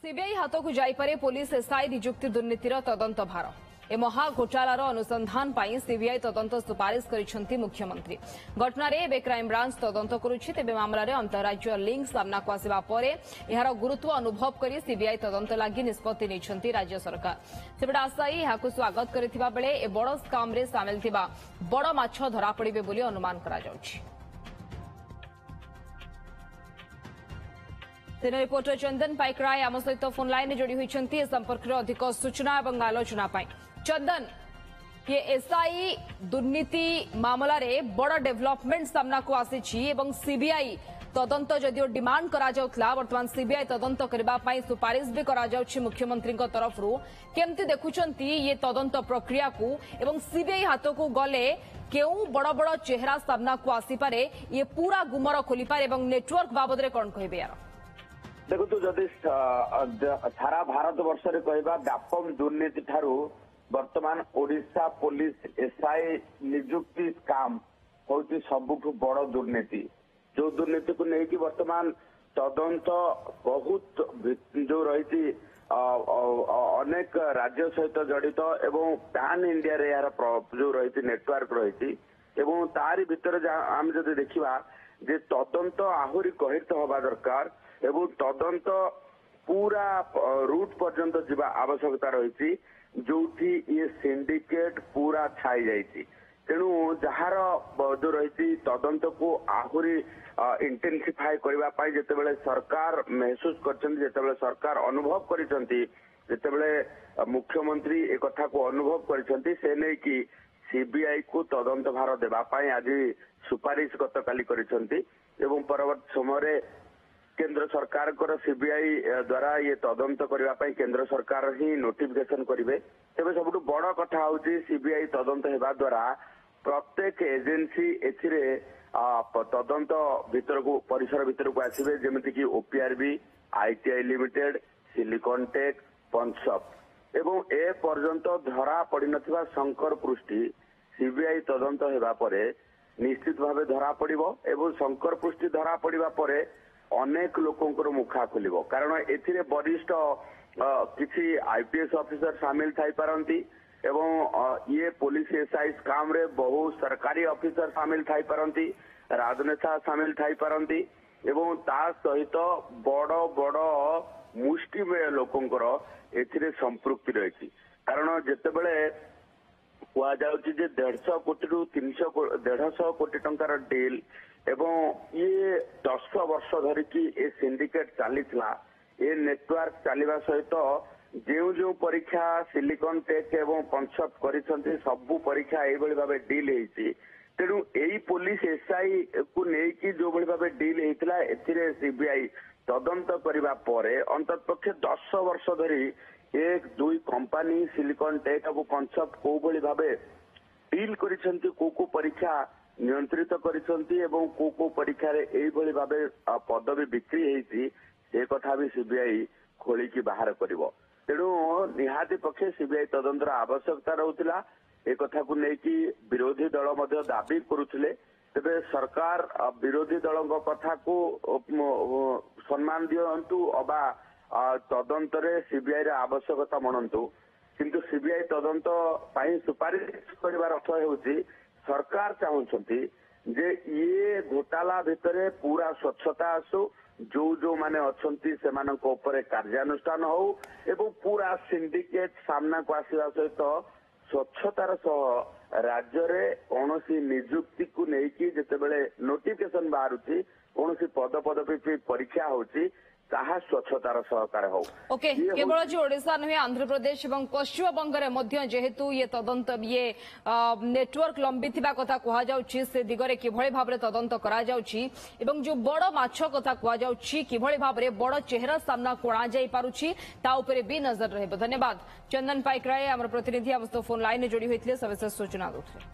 CBI हाथ को जापे police SI नियुक्ति दुर्नीतिर तदंत भार ए महा घोटालार अनुसंधान पर सीबीआई तदंत सुपारिश कर मुख्यमंत्री घटन में क्राइमब्रांच तदंत करुछि तेबे मामलें अंतरराज्य लिंक सामना को आसिबा परे एहार गुरुत्व अनुभव कर सीबीआई तदंत लगी निष्पत्ति नहीं राज्य सरकार सेपटे आशायी यहां स्वागत करथिबा बेले ए बड़ स्काम रे सामिल थिबा बड़ माछ धरा पड़िबे बोली अनुमान करा जाउछि। तेन रिपोर्टर चंदन पाइकराय आम सहित फोन लाइन जोड़ी होती संपर्क में अधिक सूचना और आलोचना पाई। चंदन, ये एसआई दुर्नीति मामला रे बड़ डेवलपमेंट सामना को आसी सीबीआई तदंत जदिव डिमांड करा जाउथला वर्तमान सीबीआई तदंत करने सुपारिश भी करा जाउछि मुख्यमंत्री तरफ केमती देखुचंती ये तदंत प्रक्रिया को एवं सीबीआई हाथ को गले केउ बड़ बड़ चेहरा सामना को आसी पारे ये पूरा गुमर खोली पारे एवं नेटवर्क बाबद रे कोन कहबे यार देखु जदि सारा भारत वर्ष रे कहबा व्यापक दुर्नीति ठारू वर्तमान ओडिशा पुलिस एसआई नियुक्ति स्काम होती सबुठ बड़ दुर्नीति जो दुर्नीति को लेकिन वर्तमान तदंत बहुत जो रही अनेक राज्य सहित जड़ित एवं पैन इंडिया रे यार जो रही नेटवर्क रही एवं तारी भितर आम जदि देखा जे तदंत आहुरी गहित हवा दरकार एवं तदंत पूरा रूट पर्यंत जीवा आवश्यकता रही जो ये सिंडिकेट पूरा छाई जाइए तेणु जार जो रही तदंत को आहुरी इंटेंसिफाई करने जितेबाला सरकार महसूस कर सरकार अनुभव कर मुख्यमंत्री एक कथा को अनुभव कर सीबीआई को तदंत भार देवाई आज सुपारिश गत काली परवर्त समय केंद्र सरकार को सीबीआई द्वारा ये तदंत करने केंद्र सरकार ही नोटिफिकेशन करेंगे तेज सब बड़ कथा हूँ सीबीआई तदंत होगा द्वारा प्रत्येक एजेंसी एथिरे तदंत भीतर को परिसर भीतर को आसवे जमीती कि ओपीआरबी आईटीआई लिमिटेड सिलिकॉन टेक पंचप एवं ए पर्यंत धरा पड़ नथिबा शंकर पृष्टि सीबीआई तदंत होगा परे निश्चित भाव धरा पड़िबो एवं शंकर पृष्टि धरा पड़िबा परे अनेक लोकंकर मुखा खोलिबो कारण एथिरे वरिष्ठ किसी आईपीएस ऑफिसर सामिल थाई पारंती एवं ये पुलिस एसआई स्काम रे बहु सरकारी ऑफिसर सामिल थाई पारंती राजनेता सामिल थाई पारंती एवं ता सहित बड़ बड़ मुष्टिमेय लोकंकर एथिरे संपृक्ति रही कारण जेतेबेले कुआ जाउची जे 150 कोटी रु 150 कोटी टंकार डील एवं ये 10 वर्ष धरिकी ए सिंडिकेट चलीथिला ए नेटवर्क चलवा सहित जो जो परीक्षा सिलिकॉन टेक एवं पंचप करिसंती सबु परीक्षा एभली भाबे डील हेची तेणु एई पुलिस एसआई को नेकी जो भली भाबे डील हेतिला एथिरे सीबीआई तदंत करिबा परे अंततपक्षे 10 वर्ष धरी एक दुई कंपनी सिलिकॉन टेक और पंचप को भली भाबे डील करिसंती को परीक्षा नियंत्रित करिसंती एवं को परीक्षा रे एई भली भाबे पदवी बिक्री हेची से कथा भी सीबीआई खोली की बाहर करिवो तेणु निहाती पक्षे सीबीआई तदंतर आवश्यकता रहउतिला एक कथा को लेकी विरोधी दल मध्य दाबी करुथिले तेबे सरकार विरोधी दल कथा को सम्मान दियंतु अबा तदंत रे सीबीआई रे आवश्यकता मनंतु किंतु सीबीआई तदंत पाई सुपारिश करिवार अर्थ हेउची सरकार चाहउछंती जे ये घोटाला भितरे पूरा स्वच्छता आसु जो जो माने अच्छी से कार्यानुष्ठान हो एवं पूरा सिंडिकेट सामना को आसवा सहित स्वच्छतार सह राज्य रे कौन निजुक्ति को लेकिन जितेबले नोटिफिकेशन बाहर कौन पद पदवी परीक्षा होची ताहा स्वच्छतार सहकार हो ओके केवल जो ओडिशा नुहे आंध्र प्रदेश और पश्चिम बंग रे मध्य जेहेतु ये तदंत ये नेटवर्क लंबी थिबा कथा कहा जाउछि से दिगरे किभଳି भाबरे तदंत करा जाउछि एवं जो बड़ माछ कथा कहा जाउछि किभଳି भाबरे बड़ चेहरा सामना कोणा जाई पारुछि ता उपरे भी नजर रहबो। धन्यवाद चंदन पाइकराय हमर प्रतिनिधि हमस्तो फोन लाइन जोड़ी होइतले सविशेष सूचना दउथले।